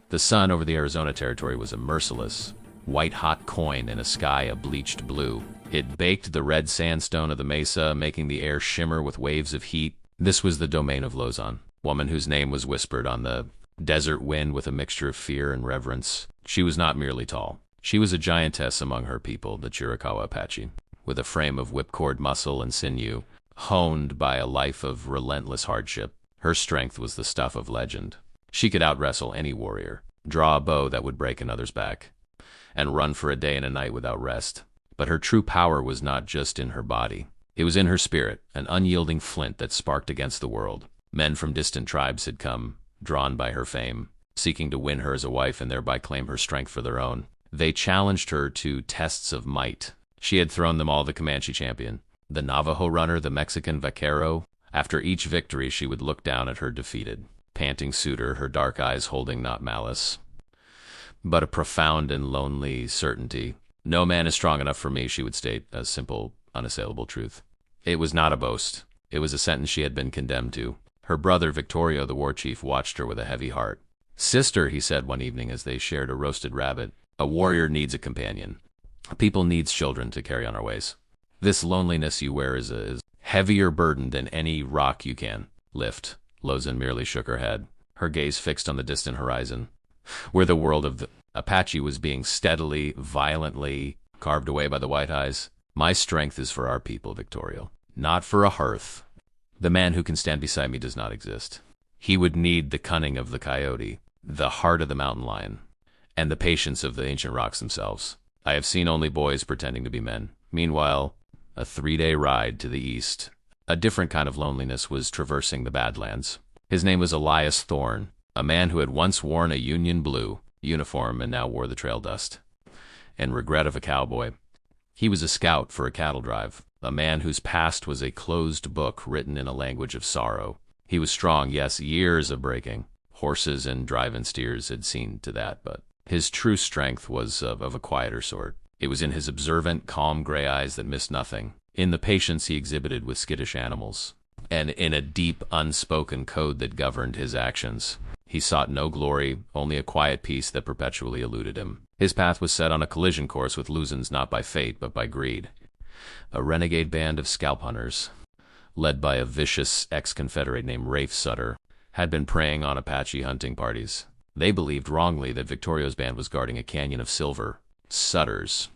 The sun over the Arizona territory was a merciless, white-hot coin in a sky a bleached blue. It baked the red sandstone of the mesa, making the air shimmer with waves of heat. This was the domain of Lozen, woman whose name was whispered on the desert wind with a mixture of fear and reverence. She was not merely tall. She was a giantess among her people, the Chiricahua Apache, with a frame of whipcord muscle and sinew, honed by a life of relentless hardship. Her strength was the stuff of legend. She could out-wrestle any warrior, draw a bow that would break another's back, and run for a day and a night without rest. But her true power was not just in her body. It was in her spirit, an unyielding flint that sparked against the world. Men from distant tribes had come, drawn by her fame, seeking to win her as a wife and thereby claim her strength for their own. They challenged her to tests of might. She had thrown them all the Comanche champion, the Navajo runner, the Mexican vaquero. After each victory, she would look down at her defeated, panting suitor, her dark eyes holding not malice, but a profound and lonely certainty. "No man is strong enough for me," she would state, a simple, unassailable truth. It was not a boast. It was a sentence she had been condemned to. Her brother, Victorio, the war chief, watched her with a heavy heart. "Sister," he said one evening as they shared a roasted rabbit, "a warrior needs a companion. A people needs children to carry on our ways. This loneliness you wear is a heavier burden than any rock you can lift." Lozen merely shook her head, her gaze fixed on the distant horizon, where the world of the Apache was being steadily, violently carved away by the white eyes. "My strength is for our people, Victorio, not for a hearth. The man who can stand beside me does not exist. He would need the cunning of the coyote, the heart of the mountain lion, and the patience of the ancient rocks themselves. I have seen only boys pretending to be men." Meanwhile, a 3-day ride to the east, a different kind of loneliness was traversing the Badlands. His name was Elias Thorne, a man who had once worn a Union blue uniform and now wore the trail dust and regret of a cowboy. He was a scout for a cattle drive, a man whose past was a closed book written in a language of sorrow. He was strong, yes, years of breaking. Horses and drive-in steers had seen to that, but his true strength was of a quieter sort. It was in his observant, calm gray eyes that missed nothing, in the patience he exhibited with skittish animals, and in a deep, unspoken code that governed his actions. He sought no glory, only a quiet peace that perpetually eluded him. His path was set on a collision course with Luzens, not by fate, but by greed. A renegade band of scalp hunters, led by a vicious ex-Confederate named Rafe Sutter, had been preying on Apache hunting parties. They believed wrongly that Victorio's band was guarding a canyon of silver. Sutter's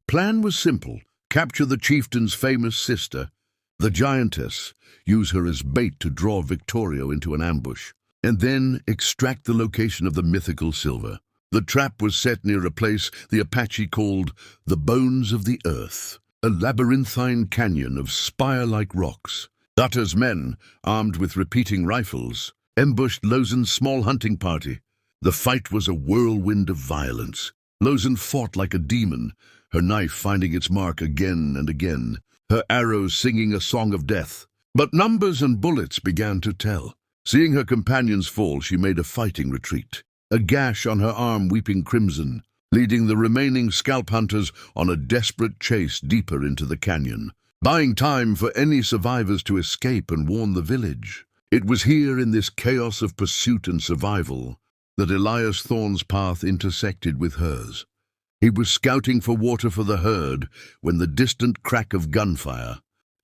plan was simple: capture the chieftain's famous sister, the giantess, use her as bait to draw Victorio into an ambush, and then extract the location of the mythical silver. The trap was set near a place the Apache called the Bones of the Earth, a labyrinthine canyon of spire-like rocks. Sutter's men, armed with repeating rifles, ambushed Lozen's small hunting party. The fight was a whirlwind of violence. Lozen fought like a demon, her knife finding its mark again and again, her arrows singing a song of death. But numbers and bullets began to tell. Seeing her companions fall, she made a fighting retreat, a gash on her arm weeping crimson, leading the remaining scalp hunters on a desperate chase deeper into the canyon, buying time for any survivors to escape and warn the village. It was here, in this chaos of pursuit and survival, that Elias Thorne's path intersected with hers. He was scouting for water for the herd when the distant crack of gunfire,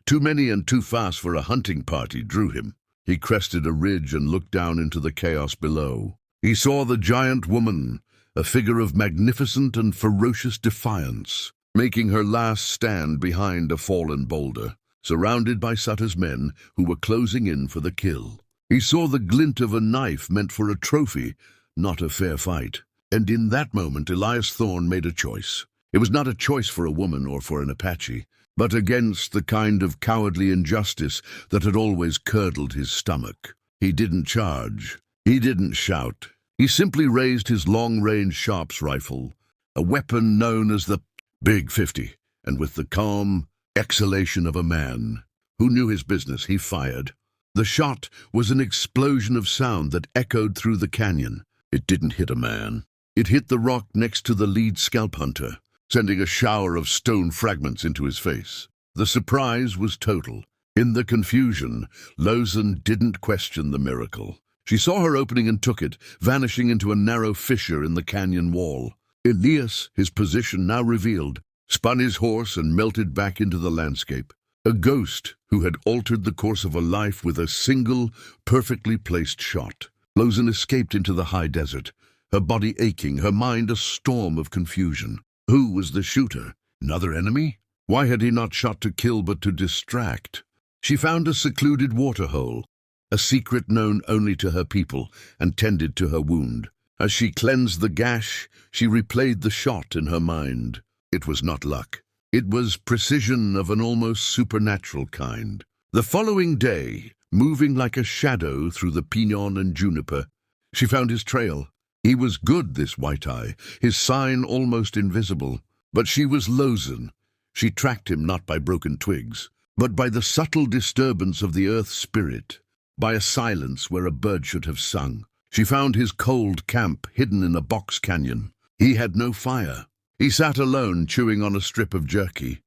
too many and too fast for a hunting party, drew him. He crested a ridge and looked down into the chaos below. He saw the giant woman, a figure of magnificent and ferocious defiance, making her last stand behind a fallen boulder, surrounded by Sutter's men who were closing in for the kill. He saw the glint of a knife meant for a trophy, not a fair fight. And in that moment, Elias Thorne made a choice. It was not a choice for a woman or for an Apache, but against the kind of cowardly injustice that had always curdled his stomach. He didn't charge. He didn't shout. He simply raised his long-range sharps rifle, a weapon known as the Big 50, and with the calm exhalation of a man who knew his business, he fired. The shot was an explosion of sound that echoed through the canyon. It didn't hit a man. It hit the rock next to the lead scalp hunter, sending a shower of stone fragments into his face. The surprise was total. In the confusion, Lozen didn't question the miracle. She saw her opening and took it, vanishing into a narrow fissure in the canyon wall. Elias, his position now revealed, spun his horse and melted back into the landscape. A ghost who had altered the course of a life with a single, perfectly placed shot. Lozen escaped into the high desert, her body aching, her mind a storm of confusion. Who was the shooter? Another enemy? Why had he not shot to kill but to distract? She found a secluded waterhole, a secret known only to her people, and tended to her wound. As she cleansed the gash, she replayed the shot in her mind. It was not luck. It was precision of an almost supernatural kind. The following day, moving like a shadow through the pinon and juniper, she found his trail. He was good, this white-eye, his sign almost invisible. But she was Lozen. She tracked him not by broken twigs, but by the subtle disturbance of the earth's spirit, by a silence where a bird should have sung. She found his cold camp hidden in a box canyon. He had no fire. He sat alone, chewing on a strip of jerky,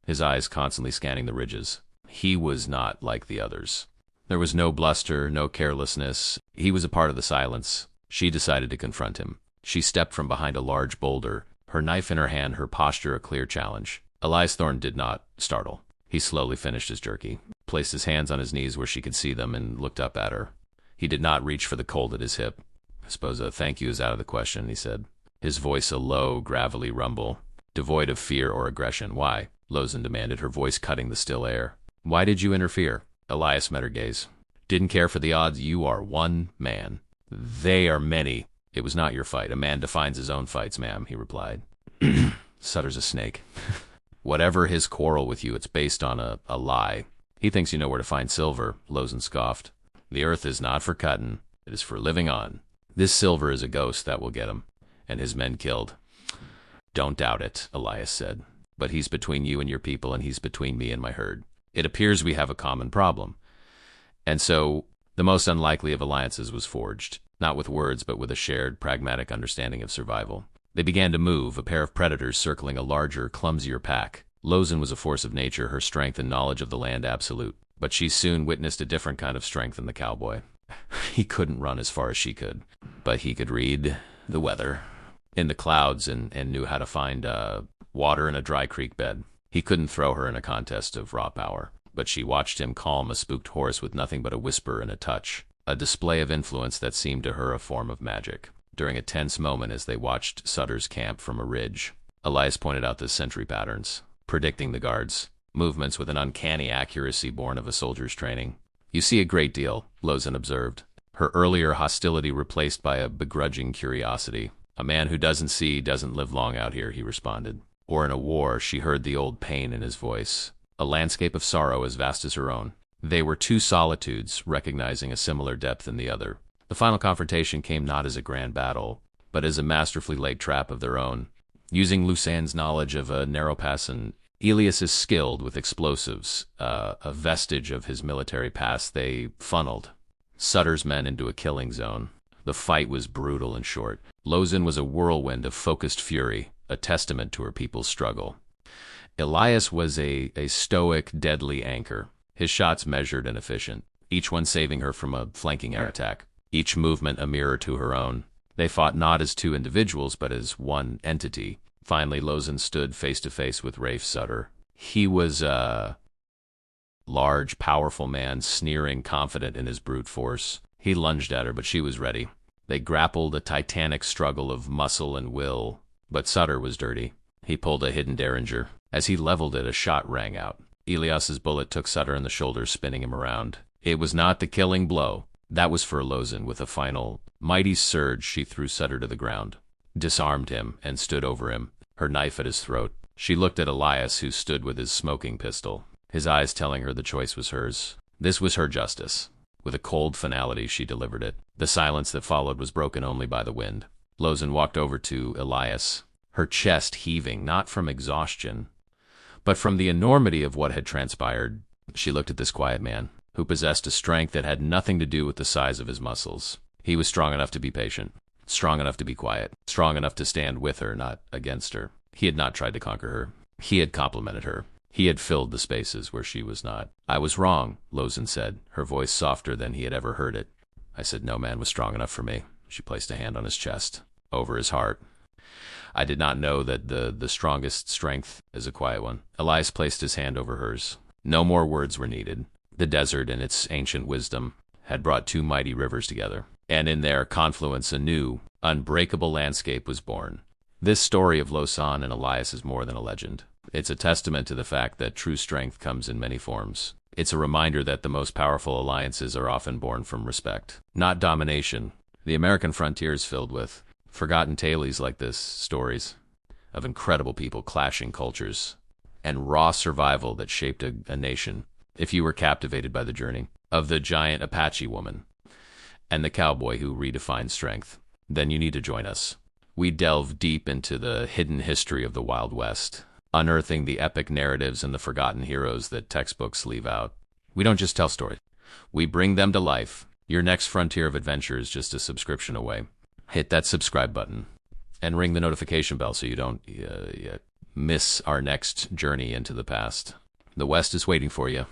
his eyes constantly scanning the ridges. He was not like the others. There was no bluster, no carelessness. He was a part of the silence. She decided to confront him. She stepped from behind a large boulder, her knife in her hand, her posture a clear challenge. Elias Thorne did not startle. He slowly finished his jerky, placed his hands on his knees where she could see them, and looked up at her. He did not reach for the Colt at his hip. "I suppose a thank you is out of the question," he said, his voice a low, gravelly rumble, devoid of fear or aggression. "Why?" Lozen demanded, her voice cutting the still air. "Why did you interfere?" Elias met her gaze. "Didn't care for the odds. You are one man. They are many. It was not your fight. A man defines his own fights, ma'am," he replied. "Sutter's a snake. Whatever his quarrel with you, it's based on a lie. He thinks you know where to find silver," Lozen scoffed. "The earth is not for cutting. It is for living on. This silver is a ghost that will get him, and his men killed." "Don't doubt it," Elias said. "But he's between you and your people, and he's between me and my herd. It appears we have a common problem." And so the most unlikely of alliances was forged, not with words, but with a shared, pragmatic understanding of survival. They began to move, a pair of predators circling a larger, clumsier pack. Lozen was a force of nature, her strength and knowledge of the land absolute. But she soon witnessed a different kind of strength in the cowboy. He couldn't run as far as she could, but he could read the weather in the clouds and knew how to find water in a dry creek bed. He couldn't throw her in a contest of raw power, but she watched him calm a spooked horse with nothing but a whisper and a touch, a display of influence that seemed to her a form of magic. During a tense moment as they watched Sutter's camp from a ridge, Elias pointed out the sentry patterns, predicting the guards' movements with an uncanny accuracy born of a soldier's training. "You see a great deal," Lozen observed, her earlier hostility replaced by a begrudging curiosity. "A man who doesn't see doesn't live long out here," he responded. Or in a war, she heard the old pain in his voice, a landscape of sorrow as vast as her own. They were two solitudes, recognizing a similar depth in the other. The final confrontation came not as a grand battle, but as a masterfully laid trap of their own. Using Lusan's knowledge of a narrow pass and Elias is skilled with explosives, a vestige of his military past, they funneled Sutter's men into a killing zone. The fight was brutal and short. Lozen was a whirlwind of focused fury, a testament to her people's struggle. Elias was a stoic, deadly anchor, his shots measured and efficient, each one saving her from a flanking air attack, each movement a mirror to her own. They fought not as two individuals, but as one entity. Finally, Lozen stood face to face with Rafe Sutter. He was a large, powerful man, sneering, confident in his brute force. He lunged at her, but she was ready. They grappled, a titanic struggle of muscle and will. But Sutter was dirty. He pulled a hidden derringer. As he leveled it, a shot rang out. Elias's bullet took Sutter in the shoulder, spinning him around. It was not the killing blow. That was for Lozen. With a final, mighty surge, she threw Sutter to the ground, disarmed him, and stood over him, her knife at his throat. She looked at Elias, who stood with his smoking pistol, his eyes telling her the choice was hers. This was her justice. With a cold finality, she delivered it. The silence that followed was broken only by the wind. Lozen walked over to Elias, her chest heaving, not from exhaustion, but from the enormity of what had transpired. She looked at this quiet man, who possessed a strength that had nothing to do with the size of his muscles. He was strong enough to be patient, strong enough to be quiet, strong enough to stand with her, not against her. He had not tried to conquer her. He had complimented her. He had filled the spaces where she was not. I was wrong, Lozen said, her voice softer than he had ever heard it. I said no man was strong enough for me. She placed a hand on his chest, over his heart. I did not know that the strongest strength is a quiet one. Elias placed his hand over hers. No more words were needed. The desert and its ancient wisdom had brought two mighty rivers together, and in their confluence a new, unbreakable landscape was born. This story of Lozen and Elias is more than a legend. It's a testament to the fact that true strength comes in many forms. It's a reminder that the most powerful alliances are often born from respect, not domination. The American frontier is filled with forgotten tales like this, stories of incredible people clashing cultures, and raw survival that shaped a nation. If you were captivated by the journey of the giant Apache woman and the cowboy who redefined strength, then you need to join us. We delve deep into the hidden history of the Wild West, unearthing the epic narratives and the forgotten heroes that textbooks leave out. We don't just tell stories, we bring them to life. Your next frontier of adventure is just a subscription away. Hit that subscribe button and ring the notification bell so you don't miss our next journey into the past. The West is waiting for you.